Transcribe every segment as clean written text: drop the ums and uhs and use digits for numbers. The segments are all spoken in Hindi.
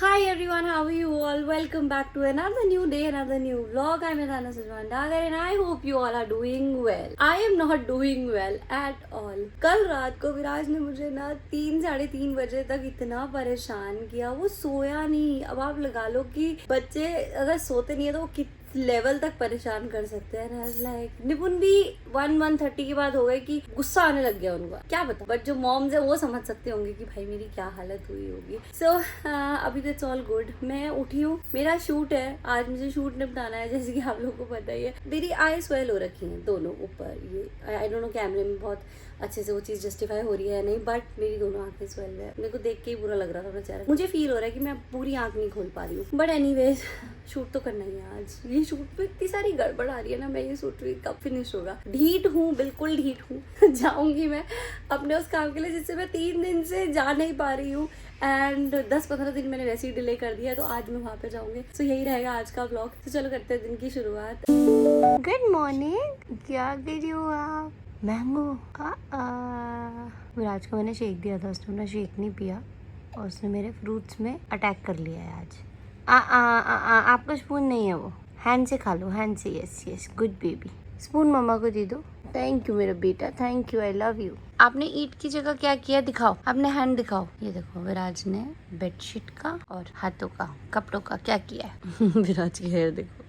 Hi everyone, how are you all? Welcome back to another new day, another new vlog. I'm Ithana Sajwan Dagar and I hope you all are doing well. I am not doing well at all. कल रात को विराज ने मुझे ना 3-3:30 बजे तक इतना परेशान किया, वो सोया नहीं। अब आप लगा लो कि बच्चे अगर सोते नहीं है तो वो कित लेवल तक परेशान कर सकते हैं। लाइक निपुण भी 1-1:30 के बाद हो गए कि गुस्सा आने लग गया उनको, क्या पता, बट जो मॉम्स है वो समझ सकते होंगे कि भाई मेरी क्या हालत हुई होगी। सो अभी तो इट्स ऑल गुड। मैं उठी हूँ, मेरा शूट है आज, मुझे शूट निपटाना है जैसे कि आप लोगों को पता ही है। मेरी आई स्वेल हो रखी है दोनों ऊपर, ये आई डोंट नो कैमरे में बहुत अच्छे से वो चीज़ जस्टिफाई हो रही है या नहीं, बट मेरी दोनों आंखें स्वेल है। मेरे को देख के ही बुरा लग रहा था अपना चेहरा, मुझे फील हो रहा है कि मैं पूरी आंख नहीं खोल पा रही हूँ। बट एनीवेज शूट तो करना ही है आज। ये शूट पे इतनी सारी गड़बड़ आ रही है ना, मैं ये सोच रही कब फिनिश होगा। ढीठ हूँ, बिल्कुल ढीठ हूँ। जाऊंगी मैं अपने उस काम के लिए जिससे मैं 3 दिन से जा नहीं पा रही हूँ एंड 10-15 दिन मैंने वैसे ही डिले कर दिया है, तो आज मैं वहाँ पे जाऊंगी। तो यही रहेगा आज का ब्लॉग। तो चलो करते हैं दिन की शुरुआत। गुड मॉर्निंग, क्या कर रही हो आप? मैंगो विराज को मैंने शेक दिया था, उसने शेक नहीं पिया और उसने मेरे फ्रूट्स में अटैक कर लिया है आज। आपका स्पून नहीं है, वो हैंड से खा लो, हैंड से। Yes yes, good baby. Spoon mamma को दे दो। थैंक यू मेरा बेटा, thank you, I love you. आपने ईट की जगह क्या किया, दिखाओ अपने हैंड दिखाओ। ये देखो विराज ने बेडशीट का और हाथों का, कपड़ों का क्या किया है। विराज की हेयर देखो,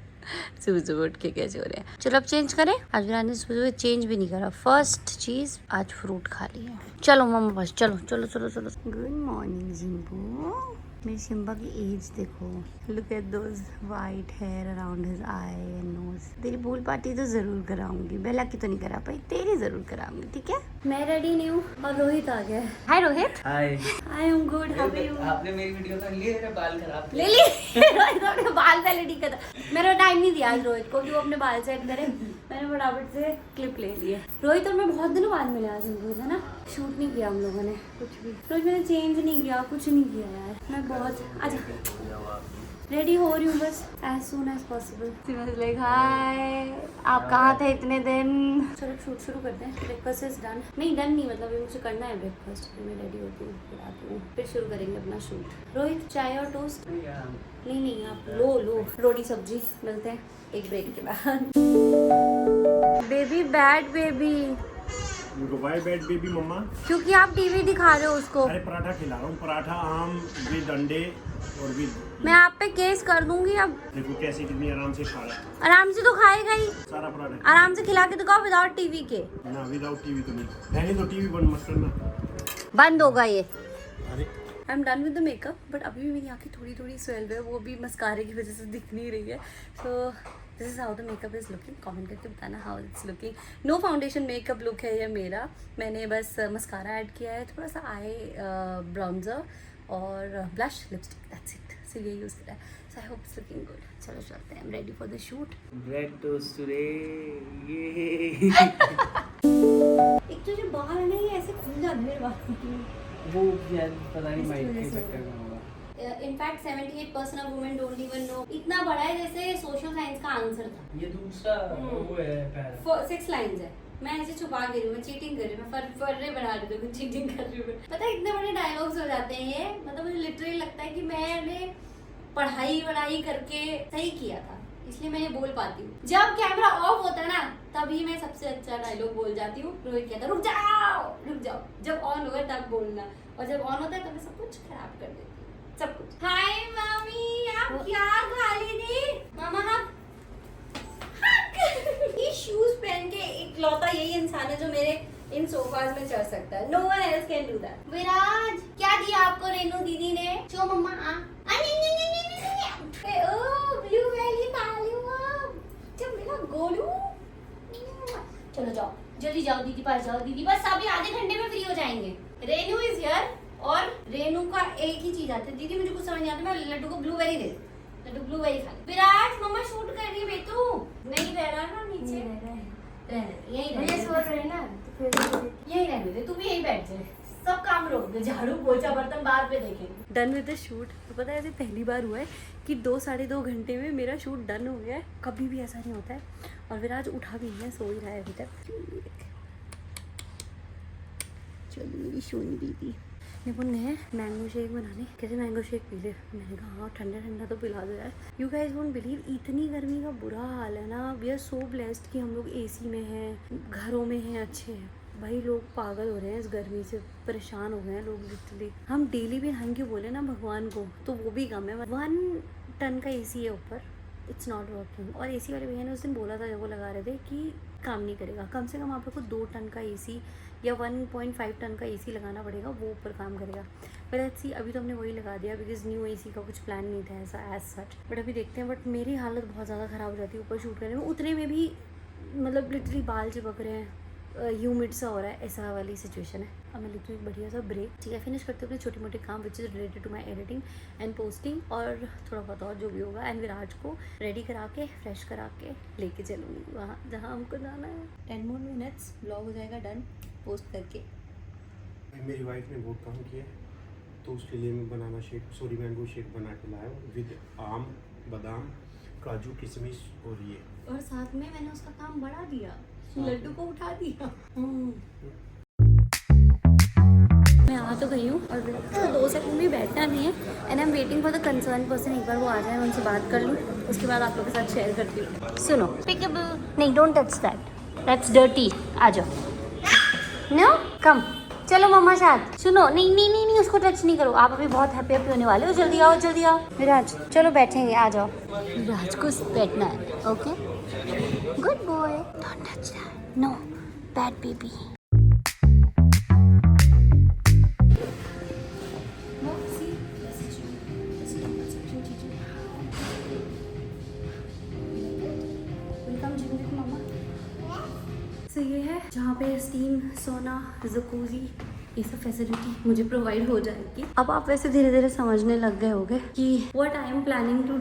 सुबह सुबह उठ के कैसे हो रहे हैं। चलो अब चेंज करें। आज विराज ने सुबह सुबह चेंज भी नहीं करा, फर्स्ट चीज आज फ्रूट खा लिया। चलो मम्मा पास, चलो चलो चलो चलो। गुड मॉर्निंग जिम्बू। मेरी सिम्बा की एज देखो, look at those white hair around his eye and nose. तेरी पूल पार्टी तो जरूर कराऊंगी, बेला की तो नहीं करा पाई, तेरी जरूर कराऊंगी, ठीक है। मैं रेडी नहीं हूँ और रोहित आ गया। Hi Rohit. Hi. I am good, how are you? आपने मेरी वीडियो कर ली, मेरे बाल खराब ले ली। रोहित अपने बाल पहले ठीक कर, मेरा टाइम नहीं दिया आज रोहित को कि वो अपने बाल सेट करे। मैंने फटाफट से क्लिप ले ली है। रोहित और मैं बहुत दिनों बाद मिले आज हम लोग, है ना। शूट नहीं किया हम लोगों ने कुछ भी, रोहित मैंने चेंज नहीं किया, कुछ नहीं किया यार। मैं बहुत अच्छा रेडी हो रही हूँ बस as soon as possible. Like hi, आप कहाँ थे इतने दिन? चलो शूट शुरू करते हैं। ब्रेकफास्ट इज डन, नहीं डन नहीं, मतलब ये मुझे करना है ब्रेकफास्ट। फिर मैं रेडी होती हूँ, फिर आती हूँ, फिर शुरू करेंगे अपना शूट। रोहित चाय और टोस्ट? नहीं आप लो रोटी सब्जी। मिलते हैं एक ब्रेक के बाद। Baby bad baby. Why bad baby mamma? क्योंकि आप टीवी दिखा रहे हो उसको। अरे पराठा खिला रहा हूँ, पराठा आम विद अंडे और विद। मैं आप पे केस कर दूंगी अब। देखो कैसे कितनी आराम से खा रहा है। आराम से तो खाएगा ही, सारा पराठा आराम से खिला के दिखाओ विदाउट टीवी के। ना, विदाउट टीवी तो नहीं। पहले तो टीवी बंद मत करना, बंद होगा ये। अरे I am done with the makeup, but अभी भी मेरी आंखें थोड़ी स्वेल है, वो भी मस्कारे की वजह से दिख नहीं रही है। So this is how the makeup is looking. Comment करके बताना how it's looking. No foundation makeup look है ये मेरा। मैंने बस मस्कारा ऐड किया है, थोड़ा सा आई ब्राउन्जर और blush, lipstick, that's it. So ये यूज़ करा है। So I hope it's looking good. चलो चलते हैं, I am ready for the shoot. Bread toast today. ये एक तो जो बाल है ना, ये ऐसे खुल जाते हैं मेरे बाल। वो यार पता नहीं माइक के चक्कर में होगा। In fact 78% of women don't even know. इतना बड़ा है जैसे सोशल साइंस का आंसर था। ये दूसरा वो है पैर। 6 लाइंस है। मैं ऐसे छुपा के रही हूँ, मैं चीटिंग कर रही हूँ, मैं फर्रे बना रही हूँ, चीटिंग कर रही हूँ। पता है इतने बड़े डायलॉग्स हो जाते हैं ये, मतलब मुझे लिटरली लगता है कि मैंने पढ़ाई करके सही किया था, इसलिए मैं ये बोल पाती हूँ। जब कैमरा ऑफ होता है ना, तभी मैं सबसे अच्छा डायलॉग बोल जाती हूँ। रोहित कहता है रुक जाओ, जब ऑन होगा तब बोलना, और जब ऑन होता है तब मैं सब कुछ खराब कर देती हूँ, सब कुछ। हाय मम्मी, आप क्या खा ली थी? मामा हाँ, ये शूज पहन के इकलौता यही इंसान है जो मेरे इन सोफाज में चढ़ सकता है। No one else can do that. Viraj क्या दिया आपको रेनू दीदी ने? चो मम्मा ब्लूबेरी खा लूं जब मेरा गोलू। चलो जाओ, जल्दी जाओ दीदी पास जाओ। दीदी बस अभी आधे घंटे में फ्री हो जाएंगे। रेनू इज हियर, और रेनू का एक ही चीज आता है। दीदी मुझे कुछ समझ नहीं आता, मैं लड्डू को ब्लूबेरी दे, लड्डू ब्लूबेरी खा। विराज मम्मा शूट कर रही है बेटू। नहीं रह रहा ना नीचे, यही रह ना, यही रहने दे, तू भी यही बैठ जाए। सब काम रोक दे, झाड़ू पोछा बर्तन बाद में देखेंगे। Done with the shoot. तो पता है ऐसे पहली बार हुआ है कि 2-2.5 घंटे में मेरा शूट डन हो गया है। कभी भी ऐसा नहीं होता है। और विराज उठा भी नहीं है, सो ही रहा है अभी तक। चलो मेरी सोनी दीदी। निपुण गए मैंगो शेक बनाने, कैसे मैंगो शेक पी ले। मैंने कहा हाँ ठंडा ठंडा तो पिला दो यार। यू गाइस वोंट बिलीव, इतनी गर्मी का बुरा हाल है ना। वी आर सो ब्लेस्ड कि हम लोग एसी में हैं, घरों में हैं, अच्छे हैं। भाई लोग पागल हो रहे हैं इस गर्मी से, परेशान हो गए हैं लोग लिटरली। हम डेली भी थैंक यू बोले ना भगवान को तो वो भी कम है। 1 टन का एसी है ऊपर, इट्स नॉट वर्किंग। और एसी वाले भैया ने उस दिन बोला था जब वो लगा रहे थे कि काम नहीं करेगा। कम से कम आप लोग को 2 टन का एसी या 1.5 टन का एसी लगाना पड़ेगा, वो ऊपर काम करेगा। पर ऐसी अभी तो हमने वही लगा दिया बिकॉज न्यू एसी का कुछ प्लान नहीं था ऐसा एज सच। बट अभी देखते हैं। बट मेरी हालत बहुत ज़्यादा ख़राब हो जाती है ऊपर शूट करने में। उतने में भी मतलब लिटरली बाल चिपक रहे हैं, ह्यूमिड सा हो रहा है, ऐसा वाली सिचुएशन है। अब मैं लेती हूँ एक बढ़िया सा ब्रेक, ठीक है। फिनिश करते हुए छोटे मोटे काम which is related to my editing and posting और थोड़ा बहुत और जो भी होगा। एंड विराज को रेडी करा के फ्रेश करा के लेके चलूँगी वहाँ जहाँ हमको जाना है। 10 more minutes ब्लॉग हो जाएगा डन पोस्ट करके। मेरी वाइफ ने बहुत काम किया है तो उसके लिए मैं बनाना मैंगो शेक बना के लाया हूँ विद आम, बादाम, काजू, किशमिश और ये। और साथ में मैंने उसका काम बढ़ा दिया, लड्डू को उठा दिया। मैं आ तो गई हूँ और 2 सेकंड भी बैठना नहीं है। And I am waiting for the concern person. एक बार वो आ जाए, मैं उनसे बात कर लूँ, उसके बाद आप लोगों के साथ शेयर करती हूँ। सुनो पिकेबल नहीं, don't touch that, that's dirty. आ जाओ, नो कम, चलो मम्मा साथ। सुनो नहीं नहीं नहीं नहीं, उसको टच नहीं करो। आप अभी बहुत हैप्पी होने वाले हो। जल्दी आओ जल्दी आओ। विराज चलो बैठेंगे, आ जाओ। विराज को बैठना है, okay good boy, don't touch that, no bad baby. तो ये है जहाँ पे स्टीम, सोना, जकूजी, ये सब फैसिलिटी मुझे प्रोवाइड हो जाएगी। अब आप वैसे धीरे धीरे समझने लग गए होंगे कि what I am planning to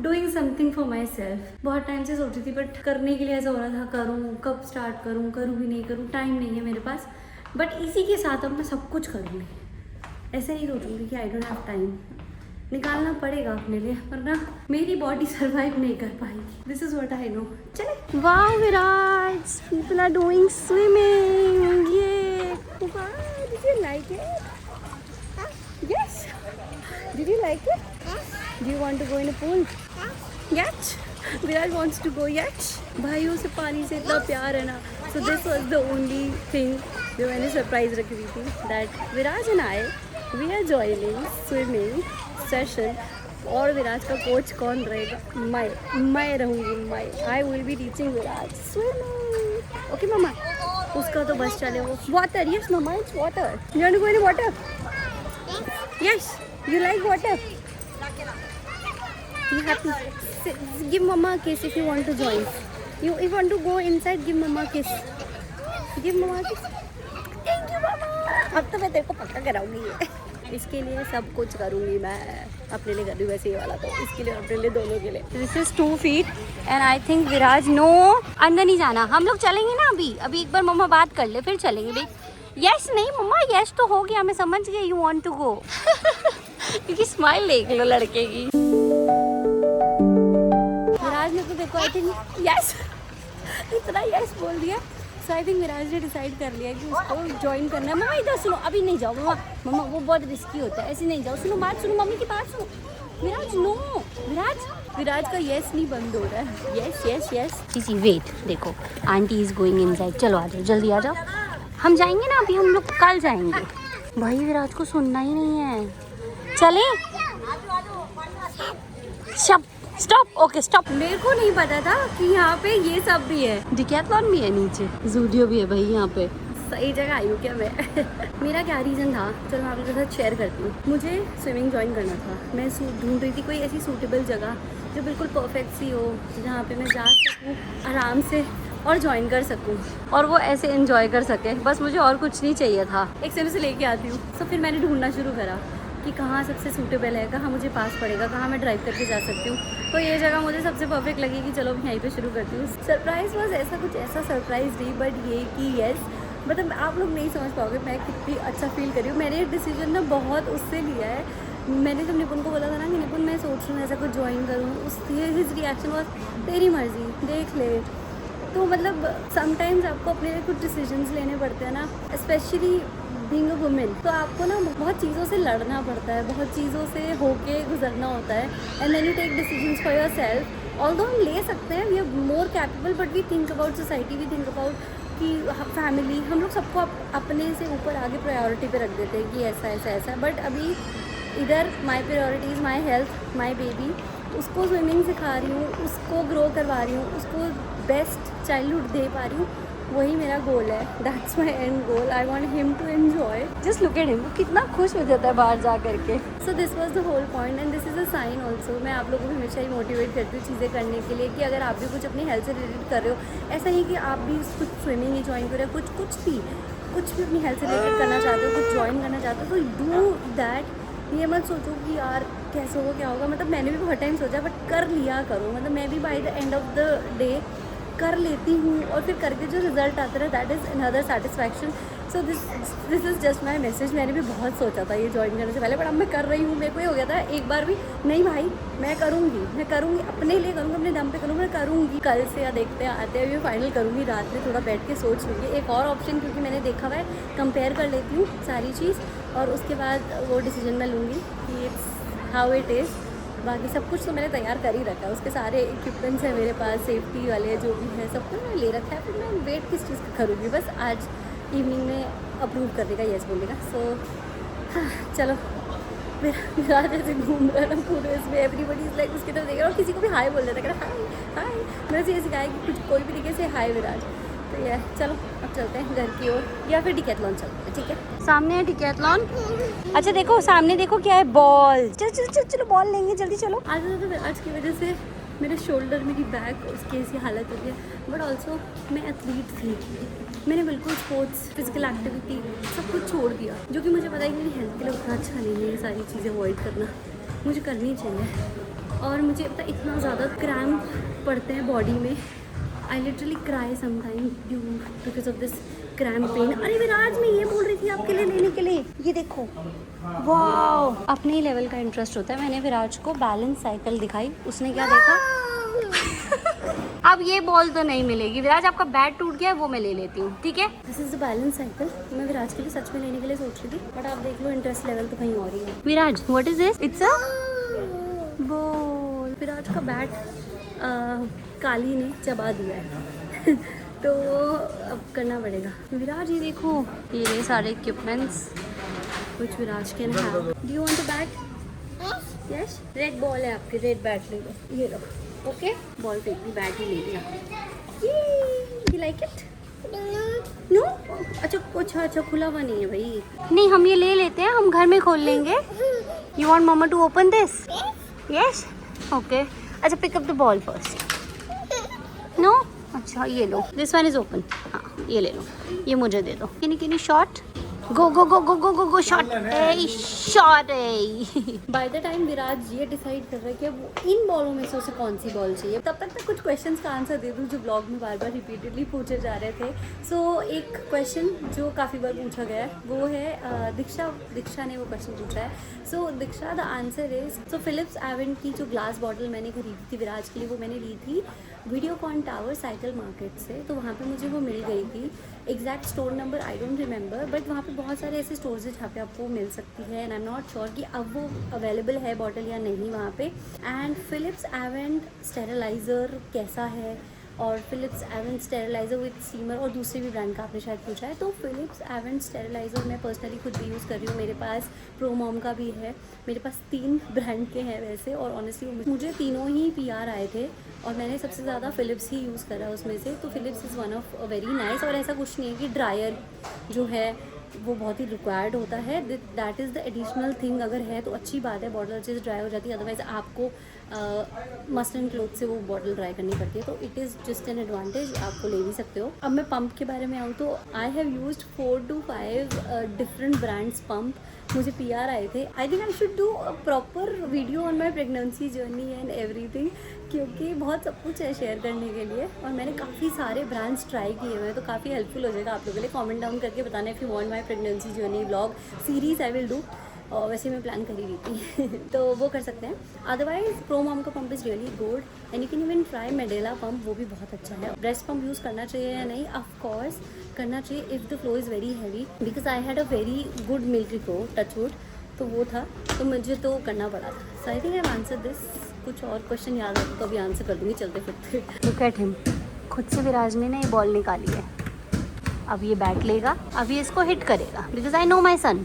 doing something for myself. बहुत टाइम से सोची थी बट करने के लिए ऐसा हो रहा था, करूँ कब स्टार्ट करूँ, करूँ भी नहीं करूँ, टाइम नहीं है मेरे पास। बट इसी के साथ अब मैं सब कुछ करूँगी। ऐसे नहीं सोचूंगी कि आई डोंट हैव टाइम, निकालना पड़ेगा अपने लिए, वरना मेरी बॉडी सर्वाइव नहीं कर पाएगी। This is what I know. चले। Wow Viraj, people are doing swimming. ये did you like it? Yes, did you like it? Do you want to go in a pool? Yes, Viraj wants to go. Yes, भाइयों से पानी से इतना प्यार है ना। So this was the only thing जो मैंने सरप्राइज रखी हुई थी, that Viraj and I we are joining swimming session. और विराज का कोच कौन रहेगा? मैं रहूँगी। I will be teaching Viraj swimming. Okay mamma, उसका तो बस चले वो। Water, yes mamma, it's water. You want to go in water? Yes, you like water? You happy? Give mama a kiss if you want to join. You if want to go inside, give mama a kiss. Give mama a kiss. Thank you mama. अब तो मैं तेरे को पक्का कराऊंगी ये। इसके लिए सब कुछ करूंगी मैं, अपने लिए कर रही हूँ वैसे ये वाला, तो इसके लिए अपने लिए दोनों के लिए। This is 2 feet and I think Viraj no, अंदर नहीं जाना। हम लोग चलेंगे ना अभी एक बार मम्मा बात कर ले फिर चलेंगे। भाई यस नहीं मम्मा, यस तो हो गया, मैं समझ गई यू वांट टू गो। क्योंकि स्माइल देख लो लड़के की। विराज ने तो देखो आई थिंक यस, इतना यस बोल दिया। सो आई थिंक विराज ने डिसाइड कर लिया कि उसको ज्वाइन करना है। मम्मा इधर सुनो, अभी नहीं जाओ मम्मा, वो बहुत रिस्की होता है, ऐसे नहीं जाओ। सुनो बात सुनो, मम्मी की बात सुनो। विराज नो, विराज का यस नहीं बंद हो रहा है। यस यस यस जी वेट, देखो आंटी इज गोइंग इनसाइड। चलो आ जाओ, जल्दी आ जाओ। हम जाएंगे ना अभी, हम लोग कल जाएंगे। भाई विराज को सुनना ही नहीं है। चले स्टॉप, ओके स्टॉप। मेरे को नहीं पता था कि यहाँ पे ये सब भी है, डिकैथलॉन भी है, नीचे जूडियो भी है भाई यहाँ पे। सही जगह आई हूँ क्या मैं? मेरा क्या रीज़न था, चलो मैं आप लोगों के साथ शेयर करती हूँ। मुझे स्विमिंग ज्वाइन करना था। मैं ढूंढ रही थी कोई ऐसी सूटेबल जगह जो बिल्कुल परफेक्ट सी हो, जहाँ पे मैं जा सकूँ आराम से और ज्वाइन कर सकूँ और वो ऐसे एंजॉय कर सके। बस मुझे और कुछ नहीं चाहिए था। एक से लेके आती हूँ। तो फिर मैंने ढूंढना शुरू करा कि कहाँ सबसे सूटेबल है, कहाँ मुझे पास पड़ेगा, कहाँ मैं ड्राइव करके जा सकती हूँ। तो ये जगह मुझे सबसे परफेक्ट लगी कि चलो मैं यहीं पे शुरू करती हूँ। सरप्राइज़ बस ऐसा सरप्राइज़ नहीं, बट ये कि यस, मतलब आप लोग नहीं समझ पाओगे मैं कितनी अच्छा फील कर रही हूँ। मैंने डिसीजन ना बहुत उससे लिया है। मैंने जब निपुण को बोला था ना कि निपुण मैं सोच रही हूँ ऐसा कुछ ज्वाइन करूँ, उस हिज रिएक्शन वॉज तेरी मर्जी, देख ले। तो मतलब समटाइम्स आपको अपने लिए कुछ डिसीजंस लेने पड़ते हैं ना, स्पेशली बीइंग अ वुमेन, तो आपको ना बहुत चीज़ों से लड़ना पड़ता है, बहुत चीज़ों से होके गुजरना होता है, and then you take decisions for yourself. Although हम ले सकते हैं, we are more capable, but we think about society, we think about कि फैमिली, हम लोग सबको अपने से ऊपर आगे प्रायोरिटी पे रख देते हैं कि ऐसा ऐसा ऐसा। बट अभी इधर my priority is my health, my baby, उसको स्विमिंग सिखा रही हूँ, उसको ग्रो करवा रही हूँ, उसको बेस्ट चाइल्डहुड दे पा रही हूँ, वही मेरा गोल है। That's my end goal. I want him to enjoy. Just look at him, वो कितना खुश हो जाता है बाहर जा करके। So this was the whole point and this is a sign also. मैं आप लोगों को हमेशा ही मोटिवेट करती हूँ चीज़ें करने के लिए, कि अगर आप भी कुछ अपनी हेल्थ से रिलेटेड कर रहे हो, ऐसा नहीं कि आप भी कुछ स्विमिंग ही ज्वाइन करें, कुछ भी अपनी हेल्थ से रिलेटेड करना चाहते हो, कुछ ज्वाइन करना चाहते हो, तो डू दैट। ये मत सोचो कि यार कैसे होगा क्या होगा, मतलब मैंने भी बहुत टाइम सोचा, बट कर लिया करो। मतलब मैं भी by the end of the day कर लेती हूँ, और फिर करके जो रिजल्ट आता है that is another satisfaction. So this is just my message. मैंने भी बहुत सोचा था ये ज्वाइन करने से पहले, बट अब मैं कर रही हूँ। मेरे को ये हो गया था एक बार भी, नहीं भाई मैं करूँगी, अपने लिए करूँगी, अपने दम पे करूँगी, मैं करूँगी। कल से या देखते हैं आते हैं, मैं फाइनल करूँगी। रात में थोड़ा बैठ के सोच लूँगी एक और ऑप्शन, क्योंकि मैंने देखा हुआ है, कंपेयर कर लेती हूँ सारी चीज़, और उसके बाद वो डिसीजन मैं लूँगी कि इट्स हाउ इट इज़। बाकी सब कुछ तो मैंने तैयार कर ही रखा है, उसके सारे इक्विपमेंट्स हैं मेरे पास, सेफ्टी वाले जो भी है सब कुछ मैंने ले रखा है। फिर मैं वेट किस चीज़ का करूँगी, बस आज इवनिंग में अप्रूव कर देगा, येस बोलेगा। सो हाँ चलो, मेरा जैसे घूम रहा है ना पूरे इसमें, एवरीबडी इज़ लाइक उसकी तरफ देख रहा, और किसी को भी हाई बोल देता है, हाय। मैंने ये सिखाया कि कुछ कोई भी दिखे से हाय विराज। तो ये चलो अब चलते हैं घर की ओर, या फिर डिकैथलॉन चलते हैं, ठीक है। सामने है डिकैथलॉन। अच्छा देखो सामने, देखो क्या है, बॉल। चलो बॉल लेंगे, जल्दी चलो। आज की वजह से मेरे शोल्डर, मेरी बैक, उसकी ऐसी हालत हो गई है, बट ऑल्सो मैं एथलीट थी, मैंने बिल्कुल स्पोर्ट्स, फिजिकल एक्टिविटी सब कुछ छोड़ दिया, जो कि मुझे पता है कि मेरी हेल्थ के लिए उतना अच्छा नहीं है। ये सारी चीज़ें अवॉइड करना मुझे करनी चाहिए, और मुझे पता इतना ज़्यादा क्रैम्प पड़ते हैं बॉडी में। I literally cry sometime due because of this cramp pain. अरे विराज, मैं ये बोल रही थी आपके लिए लेने के लिए, ये देखो, वाह, अपने ही लेवल का इंटरेस्ट होता है। मैंने विराज को बैलेंस साइकिल दिखाई, उसने क्या देखा अब ये बॉल तो नहीं मिलेगी विराज, आपका बैट टूट गया है, वो मैं ले लेती हूँ, ठीक है। This is the balance cycle, मैं विराज के लिए सच में लेने के लिए सोच रही थी, बट आप देख लो इंटरेस्ट लेवल तो कहीं और ही है। Viraj, what is this? It's a ball. Viraj का बैट काली ने चबा दिया है तो अब करना पड़ेगा। विराज ये देखो, ये सारे इक्विपमेंट्स कुछ विराज के ना। Do you want a bat? Yes, red ball है आपकी, रेड बैट ले लो, ये लो। ओके, बॉल फेंक दी, बैट ही ले लिया। You like it? नो? अच्छा खुला हुआ नहीं है भाई। नहीं, हम ये ले लेते हैं, हम घर में खोल लेंगे। You want mamma to open this? Yes, okay. अच्छा, pick up the ball first. No? अच्छा ये लो, दिस वन इज ओपन। हाँ ये ले लो, ये मुझे दे दो। किनी shot, go go go go go go go, shot a, shot a. By the time Viraj ये डिसाइड कर रहा है कि वो इन बॉलों में से उसे कौन सी बॉल चाहिए, तब तक मैं कुछ क्वेश्चंस का आंसर दे दूँ जो ब्लॉग में बार बार रिपीटेडली पूछे जा रहे थे। सो एक क्वेश्चन जो काफ़ी बार पूछा गया है वो है दीक्षा ने वो क्वेश्चन पूछा है। So Diksha, the answer is, so Philips Avent की जो ग्लास बॉटल मैंने खरीदी थी विराज के लिए, वो मैंने ली थी वीडियोकॉन टावर साइकिल मार्केट से। तो वहाँ पे मुझे वो मिल गई थी। Exact store number I don't remember, but वहाँ पे बहुत सारे ऐसे स्टोर्स हैं जहाँ पे आपको मिल सकती है, and I am not sure कि अब वो अवेलेबल है बॉटल या नहीं वहाँ पे। एंड फिलिप्स एवेंट स्टेरिलाइज़र कैसा है, और फिलिप्स एवेंट स्टेरिलाइज़र विद स्टीमर, और दूसरे भी ब्रांड का आपने शायद पूछा है। तो फिलिप्स एवेंट स्टेरिलाइज़र मैं पर्सनली खुद भी यूज़ कर रही हूँ, मेरे पास प्रोमॉम का भी है, मेरे पास 3 ब्रांड के हैं वैसे, और ऑनेस्टली मुझे तीनों ही PR आए थे, और मैंने सबसे ज़्यादा फिलिप्स ही यूज़ करा उसमें से। तो Philips is one of very nice, और ऐसा कुछ नहीं है कि ड्रायर जो है वो बहुत ही रिक्वायर्ड होता है, that is the additional thing. अगर है तो अच्छी बात है, बॉटल अच्छे से ड्राई हो जाती है, अदरवाइज़ आपको मसलिन क्लोथ से वो बॉटल ड्राई करनी पड़ती है। तो it is just an advantage, आपको ले भी सकते हो। अब मैं पंप के बारे में आऊँ तो I have used 4 to 5 different brands pump, मुझे PR आए थे। आई think I should do a proper video on my pregnancy journey and everything, क्योंकि बहुत सब कुछ है शेयर करने के लिए, और मैंने काफ़ी सारे ब्रांड्स ट्राई किए हुए हैं, तो काफ़ी हेल्पफुल हो जाएगा आप लोगों के लिए। कमेंट डाउन करके बताना if you want my pregnancy journey vlog series, I will do. और वैसे मैं प्लान कर ही रही थी तो वो कर सकते हैं। अदरवाइज प्रो मॉम का pump is really good and you can even try medulla pump, वो भी बहुत अच्छा है। ब्रेस्ट पंप यूज़ करना चाहिए या नहीं, ऑफ कोर्स करना चाहिए if the flow is very heavy, because I had a very good milky flow, touch wood, तो वो था, तो मुझे तो करना पड़ा था। So I think I answer this. कुछ और क्वेश्चन याद है तो अभी आंसर कर दूँगी चलते फिरते। लुक एट हिम, खुद से विराज ने ये बॉल निकाली है। अब ये बैट लेगा, अब ये इसको हिट करेगा, because I know my son.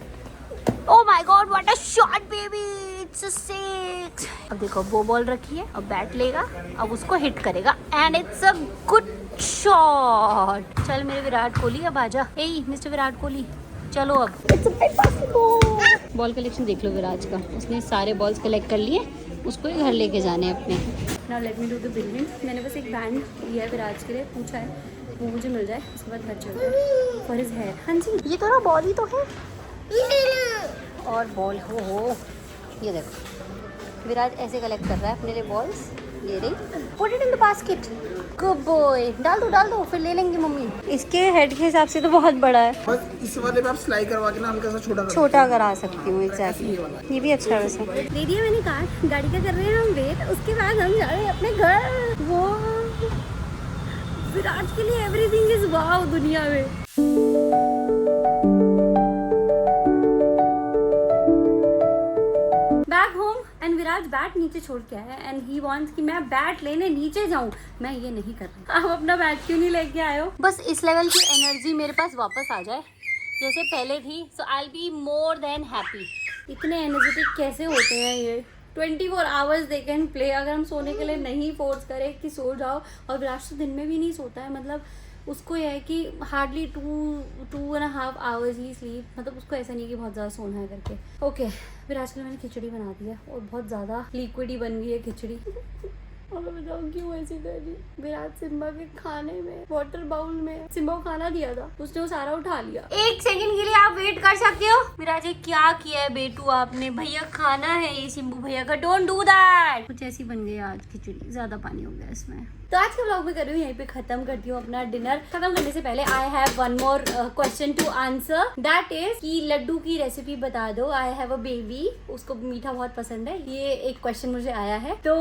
Oh my God, what a shot baby, it's a 6। अब देखो वो बॉल रखी है, अब बैट लेगा, अब उसको हिट करेगा and it's a good shot. चल मेरे विराट कोहली, अब आजा। ए मिस्टर विराट कोहली, चलो अब। It's a big basketball. Ball collection देख लो विराज का, उसने सारे बॉल्स कलेक्ट कर लिए, उसको ही घर लेके जाने हैं अपने। Now let me do the building. मैंने बस एक बैंड लिया है विराज के लिए, पूछा है वो मुझे मिल जाए, उसके बाद घर चलते हैं फॉर हिज हेयर। हाँ जी, ये तो ना बॉल ही तो है, और बॉल हो ये देखो विराज ऐसे कलेक्ट कर रहा है अपने लिए बॉल्स। ये रही, put it in the basket, good boy. डाल दो फिर ले लेंगे मम्मी। इसके हेड के हिसाब से तो बहुत बड़ा है, बस इस वाले पे आप सिलाई करवा के ना हल्का सा छोटा करा सकती हूँ। एग्जैक्टली, ये भी अच्छा है वैसे। दे दिया मैंने कार्ड, गाड़ी का कर रहे हैं हम वेट, उसके बाद हम जा रहे हैं अपने घर। वो विराट के लिए एवरीथिंग इज वाव दुनिया में। Back home and Viraj bat नीचे छोड़ के आया एंड ही वांट्स कि मैं बैट लेने नीचे जाऊं। मैं ये नहीं कर रही। आप अपना बैट क्यों नहीं लेके आए हो? बस इस लेवल की एनर्जी मेरे पास वापस आ जाए जैसे पहले थी, so I will be more than happy. इतने एनर्जेटिक कैसे होते हैं ये? 24 आवर्स दे कैन प्ले। अगर हम सोने के लिए नहीं फोर्स करें कि सो जाओ, और विराज तो दिन में भी नहीं सोता है, मतलब उसको यह है कि हार्डली 2.5 आवर्स ही स्लीप, मतलब उसको ऐसा नहीं कि बहुत ज़्यादा सोना है करके। ओके, विराज के लिए मैंने खिचड़ी बना दी है और बहुत ज़्यादा लिक्विड ही बन गई है खिचड़ी। और मैं बताऊँ क्यों ऐसी कर रही? विराट सिम्बा के खाने में, वाटर बाउल में सिम्बा को खाना दिया था, उसने वो सारा उठा लिया। 1 सेकंड के लिए आप वेट कर सकते हो? विराज ये क्या किया है बेटू आपने? भैया खाना है ये सिम्बू भैया का, डोंट डू दैट। कुछ ऐसी बन गई आज खिचड़ी, ज्यादा पानी हो गया इसमें। तो आज के व्लॉग में कर रही हूँ यहीं पे खत्म करती हूँ अपना डिनर। खत्म करने से पहले I have one more question to answer, that is कि लड्डू की रेसिपी बता दो। आई हैव अ बेबी, उसको मीठा बहुत पसंद है, ये एक क्वेश्चन मुझे आया है। तो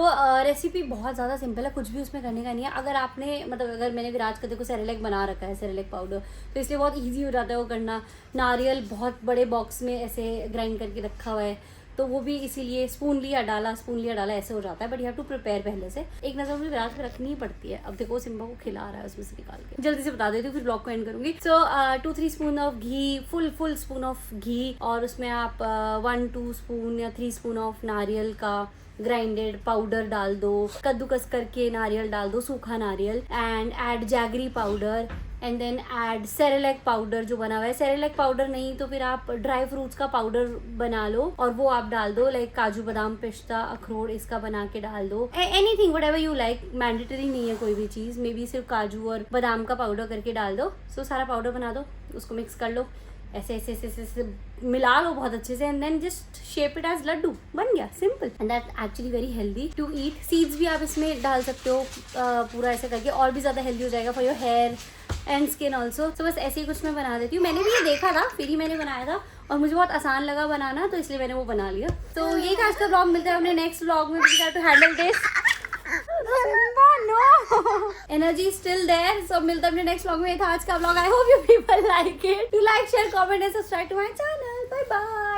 रेसिपी बहुत ज्यादा सिंपल है, कुछ भी उसमें करने का नहीं है। अगर आपने मतलब अगर मैंने विराज का देखो सेरेलैक बना रखा है, सेरेलैक पाउडर, तो इसलिए बहुत ईजी हो जाता है वो करना। नारियल बहुत बड़े बॉक्स में ऐसे ग्राइंड करके रखा हुआ है, तो वो भी इसीलिए स्पून लिया डाला ऐसे हो जाता है, but you have to prepare पहले से। एक नज़र मुझे विराज पे रखनी ही पड़ती है। अब देखो सिम्बा को खिला रहा है, उसमें से निकाल के जल्दी से बता देती हूँ, फिर ब्लॉग को एंड करूंगी। So 2-3 spoon of ghee, full spoon of ghee, और उसमें आप 1-2 स्पून या 3 स्पून ऑफ नारियल का ग्राइंडेड पाउडर डाल दो, कद्दूकस करके नारियल डाल दो, सूखा नारियल, and add jaggery powder, and then add Cerelac powder जो बना हुआ है। सेरेलैक पाउडर नहीं तो फिर आप ड्राई फ्रूट्स का पाउडर बना लो और वो आप डाल दो, लाइक काजू बादाम पिस्ता अखरोट, इसका बना के डाल दो। Anything whatever you like, mandatory नहीं है कोई भी चीज़, मे बी सिर्फ काजू और बादाम का पाउडर करके डाल दो। सो सारा पाउडर बना दो, उसको मिक्स कर लो, ऐसे ऐसे ऐसे ऐसे मिला लो बहुत अच्छे से, and then just shape it as laddu, बन गया, simple. And that actually very healthy to eat. Seeds भी आप इसमें डाल सकते हो पूरा ऐसे करके, और भी ज़्यादा हेल्दी हो जाएगा for your hair and skin also. तो बस ऐसे ही कुछ मैं बना देती हूँ। मैंने भी ये देखा था, फिर ही मैंने बनाया था और मुझे बहुत आसान लगा बनाना, तो इसलिए मैंने वो बना लिया। तो यही था आज का ब्लॉग, मिलता है अपने नेक्स्ट ब्लॉग में। We have to handle this, energy still there. So मिलता है अपने नेक्स्ट व्लॉग में। था आज का vlog. I hope you people like it. To like, share, comment and subscribe to my channel. Bye bye.